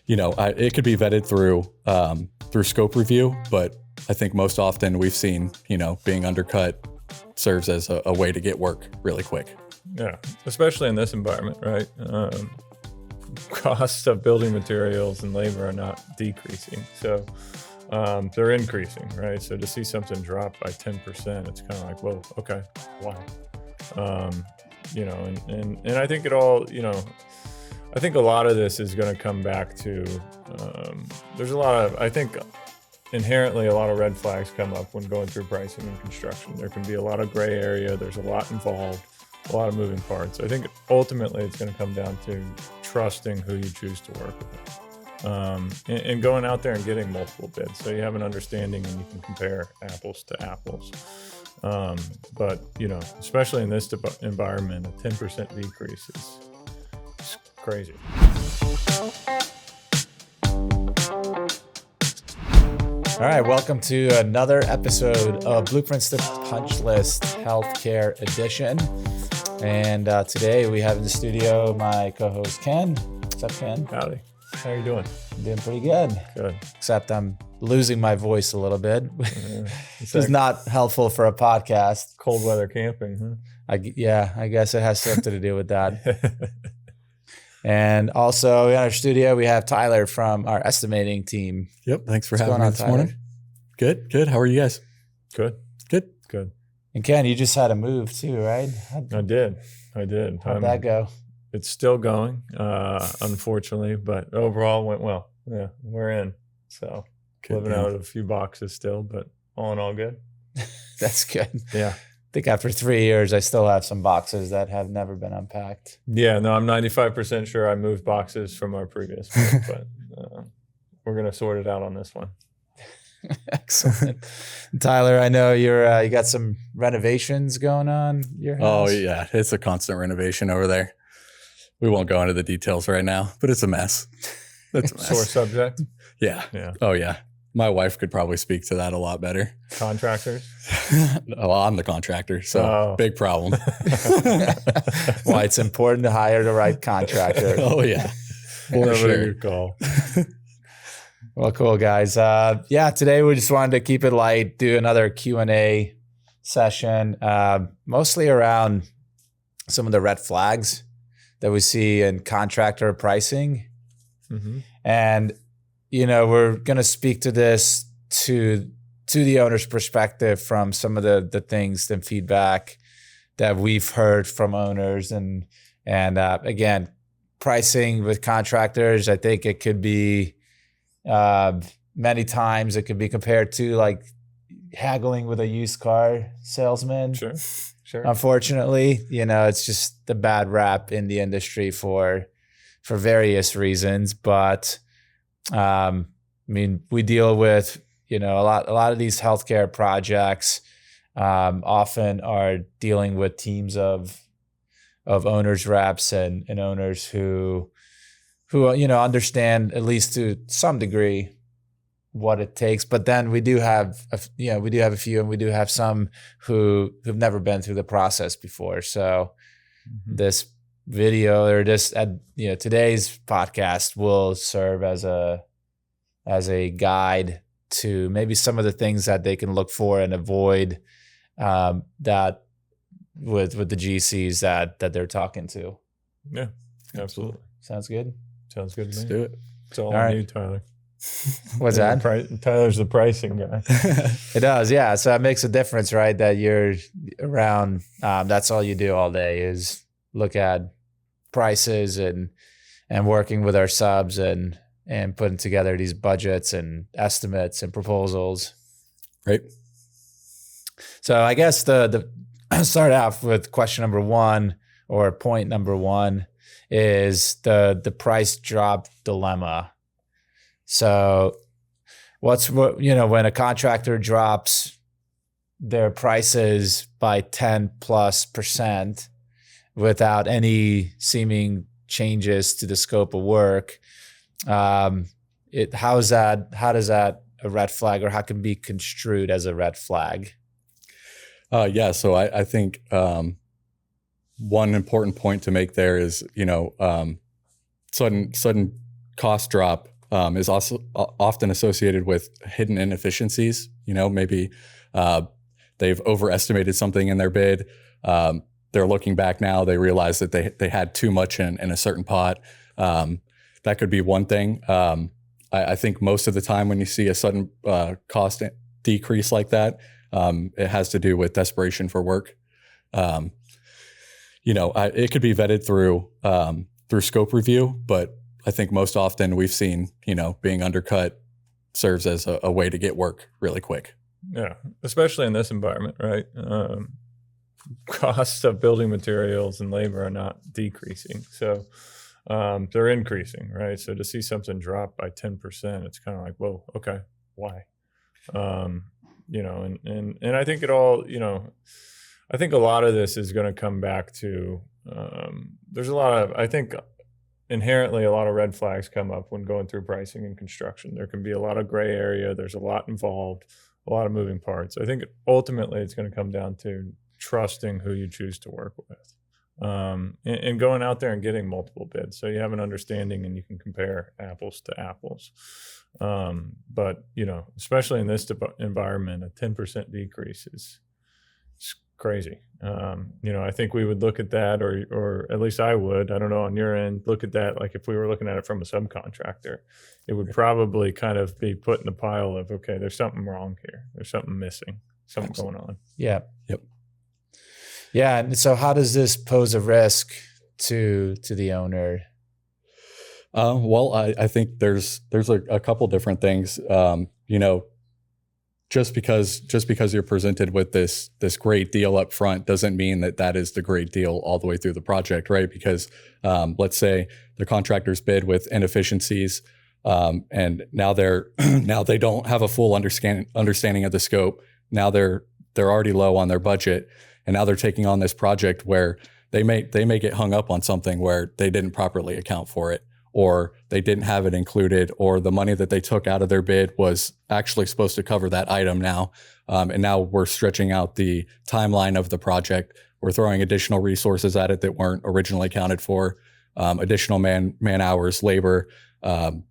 It could be vetted through scope review, but I think most often we've seen, being undercut serves as a way to get work really quick. Yeah, especially in this environment, right? Costs of building materials and labor are not decreasing. So they're increasing, right? So to see something drop by 10%, it's kind of like, whoa, okay, why? And I think I think a lot of this is going to come back to, I think inherently a lot of red flags come up when going through pricing and construction. There can be a lot of gray area. There's a lot involved, a lot of moving parts. I think ultimately it's going to come down to trusting who you choose to work with, and going out there and getting multiple bids so you have an understanding and you can compare apples to apples. But especially in this environment, a 10% decrease is crazy. All right, welcome to another episode of Blueprints to Punch List Healthcare Edition. And today we have in the studio my co-host Ken. What's up, Ken? Howdy. How are you doing? I'm doing pretty good. Good. Except I'm losing my voice a little bit. It's It's not helpful for a podcast. cold weather camping, huh? I guess it has something to do with that. And also in our studio, we have Tyler from our estimating team. Yep. Thanks for What's having going me on, this Tyler? morning. Good. How are you guys? Good. And Ken, you just had a move too, right? I did. How'd that go? It's still going, unfortunately, but overall went well. Yeah, we're in. So living out of a few boxes still, but all in all good. That's good. Yeah. I think after 3 years, I still have some boxes that have never been unpacked. Yeah, no, I'm 95% sure I moved boxes from our previous one, but we're going to sort it out on this one. Excellent. Tyler, I know you got some renovations going on your house. Oh yeah, it's a constant renovation over there. We won't go into the details right now, but it's a mess. It's a mess. Sore subject. Yeah. Yeah. Oh yeah. My wife could probably speak to that a lot better. Contractors. Oh, I'm the contractor, so big problem. Why it's important to hire the right contractor. Oh yeah. For sure. Good call. Well, cool, guys. Today we just wanted to keep it light, do another Q&A session, mostly around some of the red flags that we see in contractor pricing. Mm-hmm. And, we're going to speak to this to the owner's perspective from some of the things and feedback that we've heard from owners. And again, pricing with contractors, I think it could be many times it could be compared to like haggling with a used car salesman. Sure. Unfortunately, it's just the bad rap in the industry for various reasons. But we deal with a lot of these healthcare projects often are dealing with teams of owners reps and owners who understand at least to some degree what it takes. But then we do have a few, and we do have some who've never been through the process before. So this video or today's podcast will serve as a guide to maybe some of the things that they can look for and avoid that with the GCs that they're talking to. Yeah, absolutely. Sounds good. Sounds good to me. Let's do it. It's all right. on you, Tyler. What's that? Tyler's the pricing guy. It does, yeah. So it makes a difference, right? That you're around. That's all you do all day is look at prices and working with our subs and putting together these budgets and estimates and proposals. Right. So I guess the start off with question number one or point number one is the price drop dilemma. So when a contractor drops their prices by 10+% without any seeming changes to the scope of work, how does that a red flag, or how can it be construed as a red flag? So I think one important point to make there is, sudden cost drop is also often associated with hidden inefficiencies. Maybe they've overestimated something in their bid. They're looking back now, they realize that they had too much in a certain pot. That could be one thing. I think most of the time when you see a sudden cost decrease like that, it has to do with desperation for work. It could be vetted through scope review, but I think most often we've seen, being undercut serves as a way to get work really quick. Yeah, especially in this environment, right? Costs of building materials and labor are not decreasing, so they're increasing, right? So to see something drop by 10%, it's kind of like, whoa, okay, why? And I think I think a lot of this is going to come back to there's I think inherently a lot of red flags come up when going through pricing and construction. There can be a lot of gray area. There's a lot involved, a lot of moving parts. I think ultimately it's going to come down to trusting who you choose to work with, and going out there and getting multiple bids so you have an understanding and you can compare apples to apples. But especially in this environment, a 10% decrease is crazy. I think we would look at that, or at least I would, I don't know, on your end, look at that like if we were looking at it from a subcontractor, it would probably kind of be put in the pile of, okay, there's something wrong here. There's something missing, something going on. Yeah. Yep. Yeah. And so how does this pose a risk to the owner? Well, I think there's a couple different things. Just because you're presented with this great deal up front doesn't mean that is the great deal all the way through the project, right? Because let's say the contractors bid with inefficiencies, and now they don't have a full understanding of the scope. Now they're already low on their budget, and now they're taking on this project where they may get hung up on something where they didn't properly account for it, or they didn't have it included, or the money that they took out of their bid was actually supposed to cover that item now. And now we're stretching out the timeline of the project. We're throwing additional resources at it that weren't originally accounted for, additional man hours, labor, all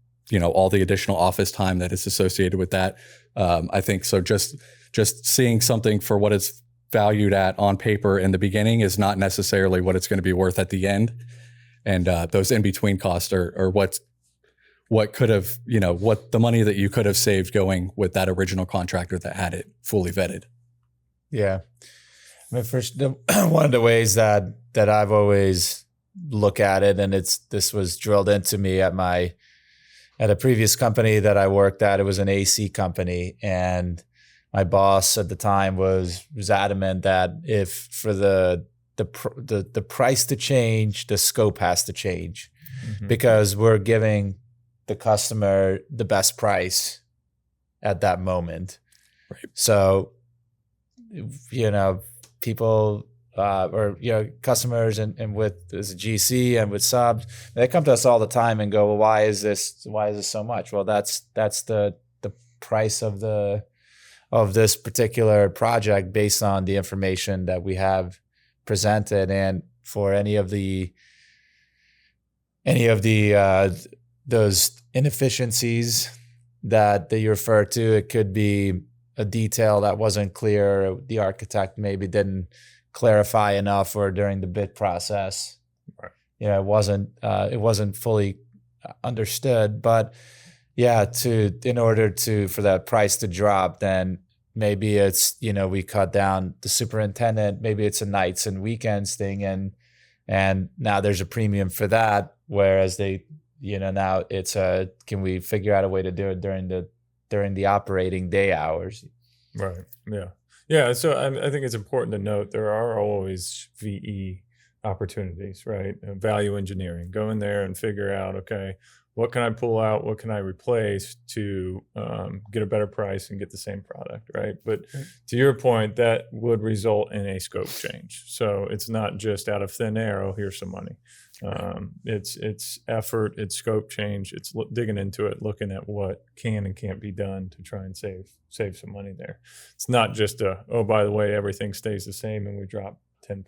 the additional office time that is associated with that. I think so. Just seeing something for what it's valued at on paper in the beginning is not necessarily what it's going to be worth at the end. And those in-between costs are what could have, what the money that you could have saved going with that original contractor that had it fully vetted. Yeah. I mean, one of the ways that I've always look at it, and this was drilled into me at a previous company that I worked at. It was an AC company, and my boss at the time was adamant that if for the price to change, the scope has to change, because we're giving the customer the best price at that moment. Right. So, people customers and with as a GC and with subs, they come to us all the time and go, well, why is this so much? Well, that's the price of this particular project based on the information that we have presented. And for any of the those inefficiencies that you refer to, it could be a detail that wasn't clear. The architect maybe didn't clarify enough, or during the bid process, right. It wasn't fully understood. But in order for that price to drop, then maybe it's, we cut down the superintendent, maybe it's a nights and weekends thing, and now there's a premium for that. Whereas now it's can we figure out a way to do it during the operating day hours? Right. Yeah. Yeah. So I think it's important to note there are always VE opportunities, right? Value engineering. Go in there and figure out, okay, what can I pull out? What can I replace to get a better price and get the same product, right? But to your point, that would result in a scope change. So it's not just out of thin air, oh, here's some money. It's effort, it's scope change, it's digging into it, looking at what can and can't be done to try and save some money there. It's not just oh, by the way, everything stays the same and we drop 10%.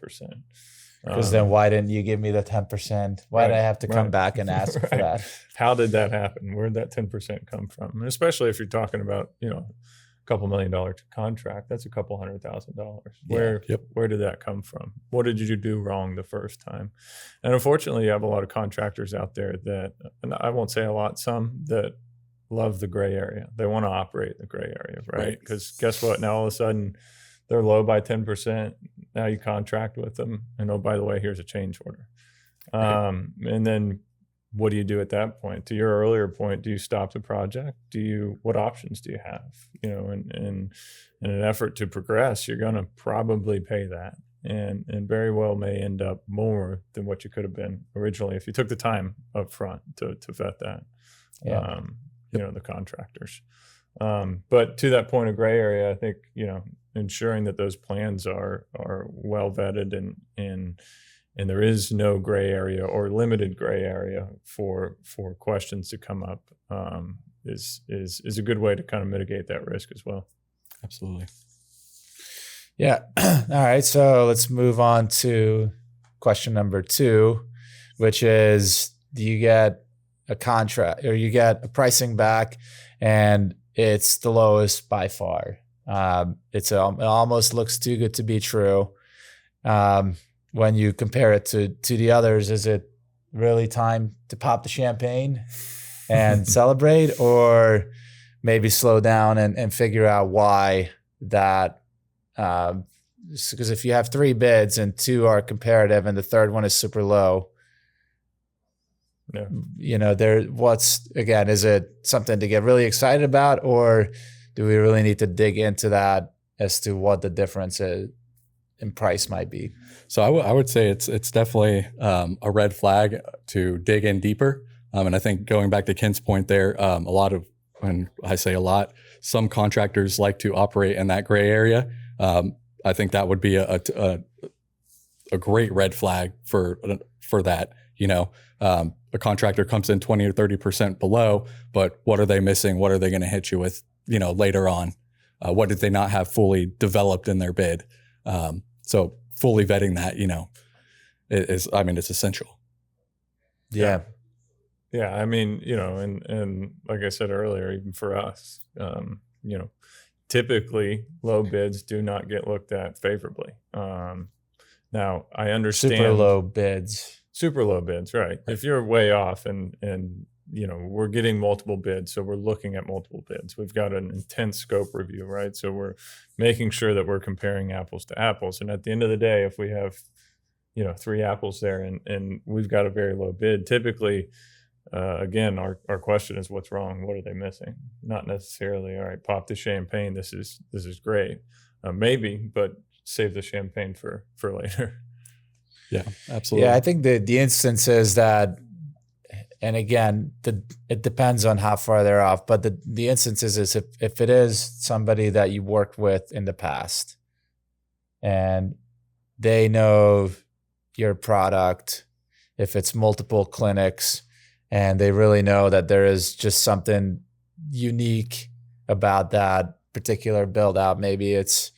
Because then why didn't you give me the 10%? Why did I have to come back and ask for that? How did that happen? Where did that 10% come from? And especially if you're talking about, a couple $1 million contract, that's a couple $100,000. Where did that come from? What did you do wrong the first time? And unfortunately, you have a lot of contractors out there that, and I won't say a lot, some that love the gray area. They want to operate in the gray area, right? Because guess what? Now all of a sudden they're low by 10%. Now you contract with them, and oh, by the way, here's a change order. And then what do you do at that point? To your earlier point, do you stop the project? What options do you have? In an effort to progress, you're going to probably pay that, and very well may end up more than what you could have been originally if you took the time up front to vet that. The contractors. But to that point of gray area, I think, ensuring that those plans are well vetted and there is no gray area or limited gray area for questions to come up is a good way to kind of mitigate that risk as well. Absolutely. Yeah. All right. So let's move on to question number 2, which is, do you get a contract or you get a pricing back and it's the lowest by far? It almost looks too good to be true. When you compare it to the others, is it really time to pop the champagne and celebrate, or maybe slow down and figure out why that? Because if you have 3 bids and 2 are comparative and the third one is super low, is it something to get really excited about, or do we really need to dig into that as to what the difference in price might be? So I would say it's definitely a red flag to dig in deeper. And I think going back to Ken's point there, a lot of, when I say a lot, some contractors like to operate in that gray area. I think that would be a great red flag for that. A contractor comes in 20 or 30% below, but what are they missing? What are they going to hit you with, later on? What did they not have fully developed in their bid? So fully vetting that, it's essential. Yeah. Yeah. I mean, and like I said earlier, even for us, typically low bids do not get looked at favorably. Now I understand super low bids, right? If you're way off and we're getting multiple bids, so we're looking at multiple bids. We've got an intense scope review, right? So we're making sure that we're comparing apples to apples. And at the end of the day, if we have 3 apples there and we've got a very low bid, typically, again, our question is, what's wrong? What are they missing? Not necessarily, all right, pop the champagne. This is great, maybe, but save the champagne for later. Yeah, absolutely. Yeah, I think the instance is that, and again, it depends on how far they're off, but the instance is if it is somebody that you worked with in the past and they know your product, if it's multiple clinics and they really know that there is just something unique about that particular build out, maybe it's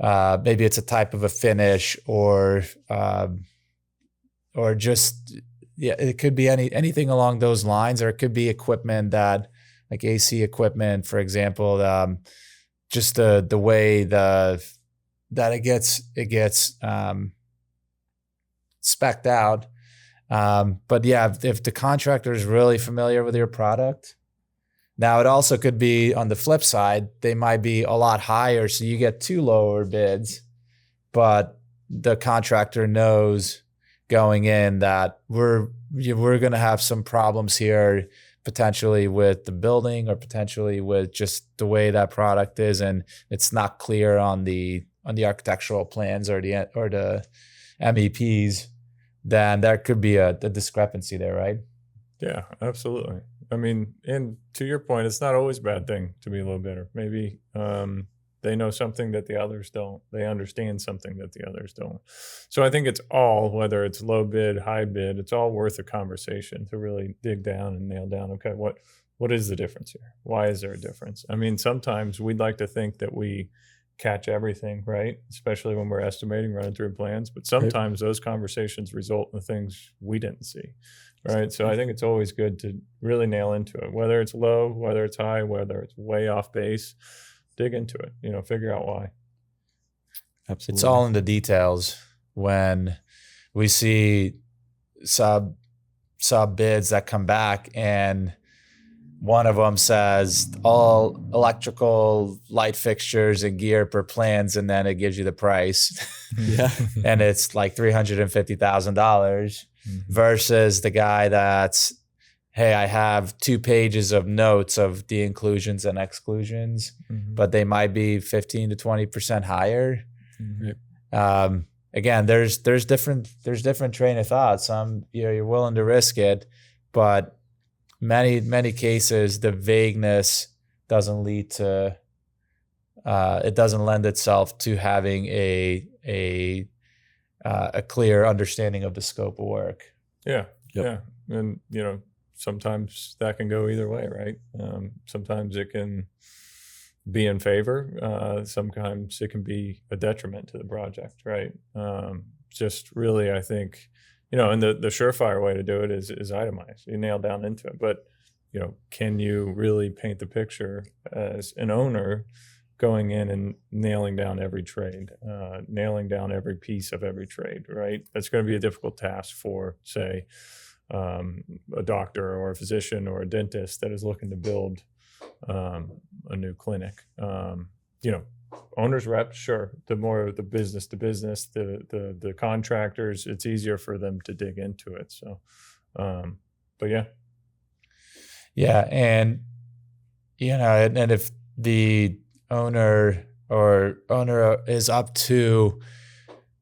a type of a finish or just, it could be anything along those lines, or it could be equipment that, like AC equipment, for example, just the way that it gets spec'd out. But yeah, if the contractor is really familiar with your product, now it also could be on the flip side, they might be a lot higher, so you get 2 lower bids, but the contractor knows going in that we're going to have some problems here, potentially with the building or potentially with just the way that product is, and it's not clear on the architectural plans or the MEPs. Then there could be a discrepancy there, right? Yeah, absolutely. I mean, and to your point, it's not always a bad thing to be a little bidder. Maybe they know something that the others don't. They understand something that the others don't. So I think it's all, whether it's low bid, high bid, it's all worth a conversation to really dig down and nail down, okay, what is the difference here? Why is there a difference? I mean, sometimes we'd like to think that we catch everything, right? Especially when we're estimating, running through plans. But sometimes those conversations result in things we didn't see, right? So I think it's always good to really nail into it, whether it's low, whether it's high, whether it's way off base, dig into it, figure out why. Absolutely. It's all in the details. When we see sub bids that come back and one of them says all electrical light fixtures and gear per plans, and then it gives you the price. Yeah. And it's like $350,000 versus the guy that's, hey, I have 2 pages of notes of the inclusions and exclusions, but they might be 15 to 20% higher. Again, there's different train of thought. Some you're willing to risk it, but many cases the vagueness doesn't lead to it doesn't lend itself to having a clear understanding of the scope of work. Yeah. And sometimes that can go either way, right? Sometimes it can be in favor. Sometimes it can be a detriment to the project, right? Just really, I think, and the surefire way to do it is itemize. You nail down into it, but can you really paint the picture as an owner going in and nailing down every trade, nailing down every piece of every trade, right? That's going to be a difficult task for, say, a doctor or a physician or a dentist that is looking to build a new clinic. Owners reps, sure. The more the business to business, the contractors, it's easier for them to dig into it. So, but yeah. Yeah. And, and if the owner is up to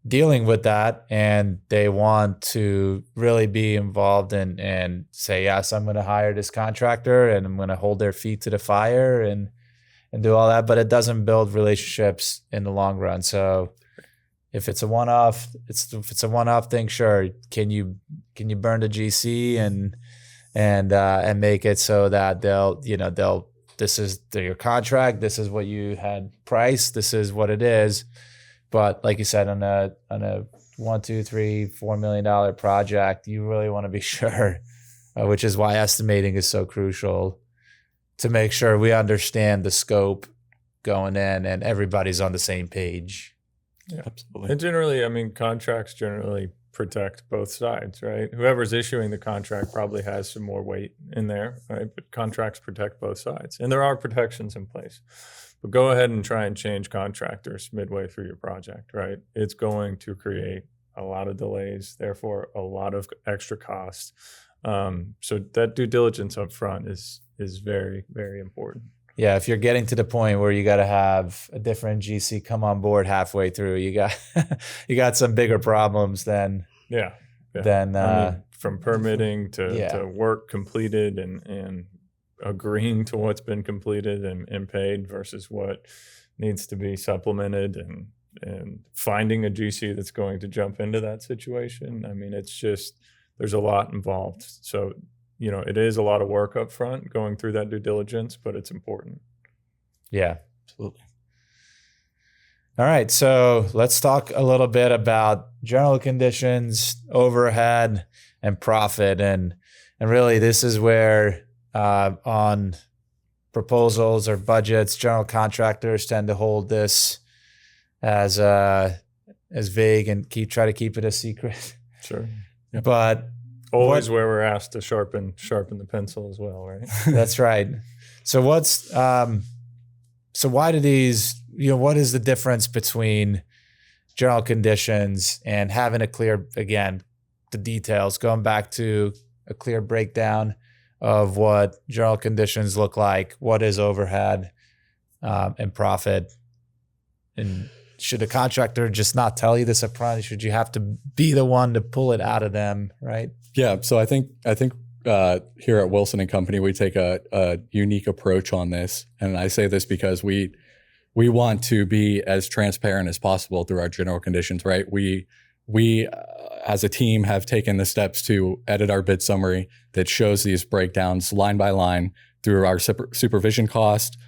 dealing with that and they want to really be involved and say, yes, I'm going to hire this contractor and I'm going to hold their feet to the fire and do all that, but it doesn't build relationships in the long run. So if it's a one-off, thing, sure. Can you burn the GC and make it so that this is your contract, this is what you had priced, this is what it is. But like you said, on a $1, $2, $3, $4 million project, you really want to be sure, which is why estimating is so crucial, to make sure we understand the scope going in and everybody's on the same page. Yeah, absolutely. And generally, contracts generally protect both sides, right? Whoever's issuing the contract probably has some more weight in there, right? But contracts protect both sides, and there are protections in place. But go ahead and try and change contractors midway through your project, right? It's going to create a lot of delays, therefore a lot of extra costs. So that due diligence up front is very, very important. Yeah, if you're getting to the point where you got to have a different GC come on board halfway through, you got some bigger problems than from permitting to work completed and agreeing to what's been completed and paid versus what needs to be supplemented and finding a GC that's going to jump into that situation. It's just, there's a lot involved. So, it is a lot of work up front going through that due diligence, but it's important. Yeah, absolutely. All right. So let's talk a little bit about general conditions, overhead, and profit. And really this is where on proposals or budgets, general contractors tend to hold this as vague and try to keep it a secret. Sure. Yep. But always where we're asked to sharpen the pencil as well, right? That's right. So so why do these, what is the difference between general conditions and having a clear, again, the details, going back to a clear breakdown of what general conditions look like, what is overhead and profit? And should a contractor just not tell you this up front? Should you have to be the one to pull it out of them, right? Yeah. So I think here at Wilson and Company, we take a unique approach on this. And I say this because we want to be as transparent as possible through our general conditions, right? We as a team have taken the steps to edit our bid summary that shows these breakdowns line by line through our supervision cost,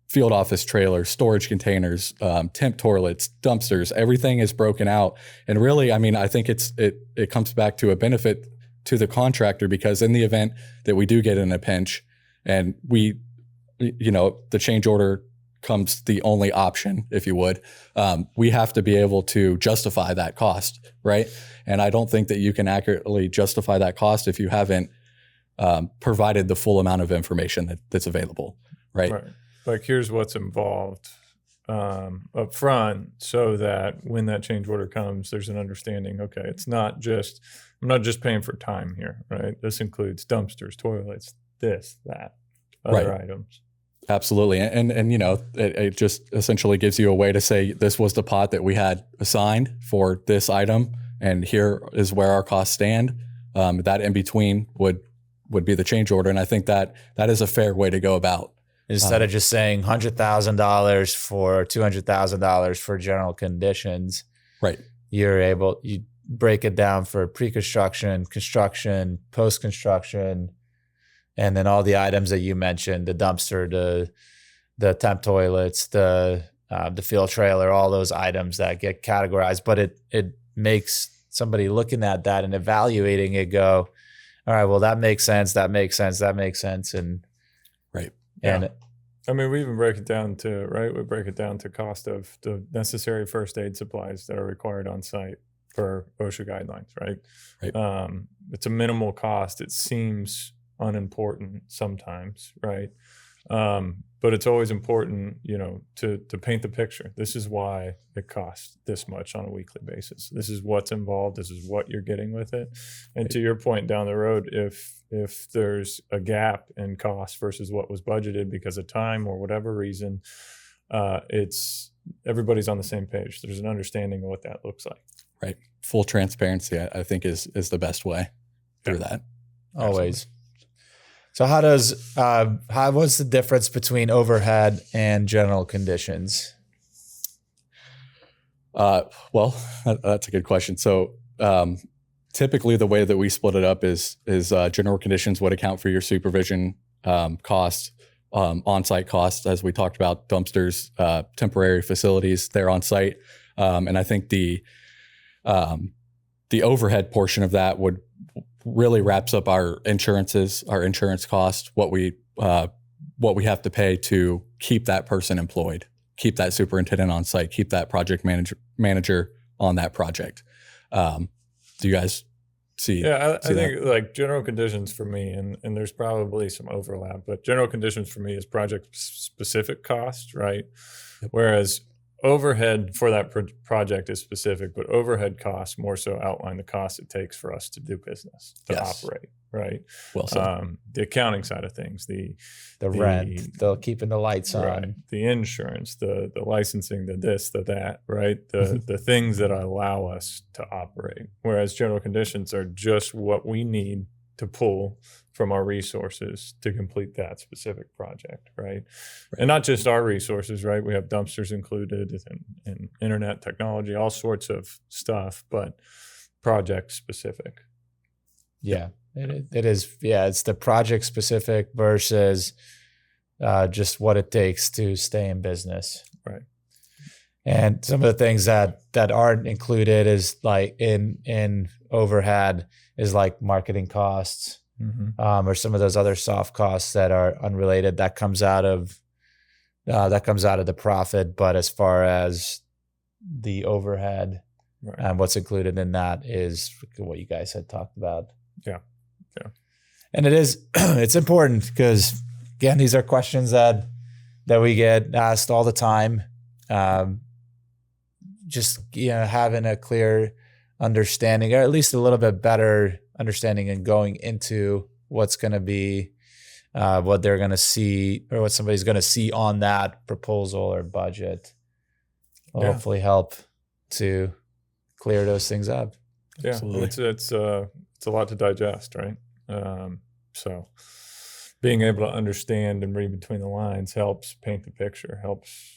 field office trailers, storage containers, temp toilets, dumpsters, everything is broken out. And really, I mean, I think it comes back to a benefit to the contractor, because in the event that we do get in a pinch and the change order comes the only option, if you would, we have to be able to justify that cost, right? And I don't think that you can accurately justify that cost if you haven't provided the full amount of information that's available, right? Like, here's what's involved up front, so that when that change order comes, there's an understanding. Okay, I'm not just paying for time here, right? This includes dumpsters, toilets, this, that, other items. Absolutely. And it just essentially gives you a way to say, this was the pot that we had assigned for this item, and here is where our costs stand. That in between would be the change order. And I think that is a fair way to go about. Instead of just saying $100,000 for $200,000 for general conditions, right? You break it down for pre-construction, construction, post-construction, and then all the items that you mentioned: the dumpster, the temp toilets, the field trailer, all those items that get categorized. But it makes somebody looking at that and evaluating it go, all right, well, that makes sense, that makes sense, that makes sense, and right. And I mean, we even break it down to cost of the necessary first aid supplies that are required on site per OSHA guidelines, right? Right. It's a minimal cost. It seems unimportant sometimes, right? But it's always important, to paint the picture. This is why it costs this much on a weekly basis. This is what's involved. This is what you're getting with it. And to your point down the road, if there's a gap in cost versus what was budgeted because of time or whatever reason, everybody's on the same page. There's an understanding of what that looks like. Right. Full transparency, I think, is the best way through that. Always. So what's the difference between overhead and general conditions? Well, that's a good question. So typically the way that we split it up is general conditions would account for your supervision costs, on-site costs, as we talked about, dumpsters, temporary facilities there on site. And I think the overhead portion of that really wraps up our insurance cost, what we have to pay to keep that person employed, keep that superintendent on site, keep that project manager on that project. Do you guys see? Yeah, I think like general conditions for me, and there's probably some overlap, but general conditions for me is project specific cost, right? Yep. Whereas overhead for that project is specific, but overhead costs more so outline the cost it takes for us to do business, to operate, right? Well said. The accounting side of things, the rent, the keeping the lights on, right, the insurance, the licensing, the this, the that, right? The things that allow us to operate. Whereas general conditions are just what we need to pull from our resources to complete that specific project, right? And not just our resources, right? We have dumpsters included and internet technology, all sorts of stuff, but project specific. Yeah, it is. Yeah, it's the project specific versus just what it takes to stay in business. Right. And some of the things that aren't included is like in overhead is like marketing costs. Mm-hmm. Or some of those other soft costs that are unrelated, that comes out of the profit. But as far as the overhead, right, and what's included in that is what you guys had talked about. Yeah. And it's important because, again, these are questions that we get asked all the time. Just having a clear understanding, or at least a little bit better understanding, and going into what's going to be what they're going to see, or what somebody's going to see on that proposal or budget will hopefully help to clear those things up. Yeah, absolutely. It's a lot to digest, right? So being able to understand and read between the lines helps paint the picture, helps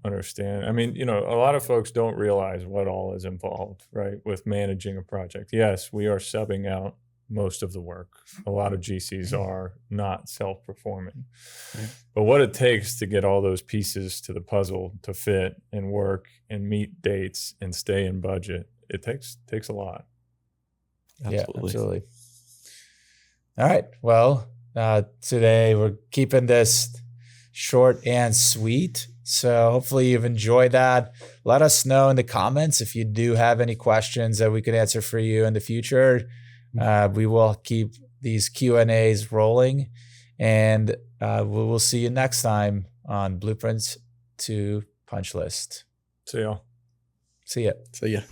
understand. I mean, a lot of folks don't realize what all is involved, right, with managing a project. Yes, we are subbing out most of the work. A lot of GCs are not self-performing. But what it takes to get all those pieces to the puzzle to fit and work and meet dates and stay in budget, it takes a lot. Yeah, absolutely. All right. Well, today we're keeping this short and sweet. So hopefully you've enjoyed that. Let us know in the comments if you do have any questions that we could answer for you in the future. We will keep these Q&As rolling, and we will see you next time on Blueprints to Punch List. See y'all. See ya. So yeah.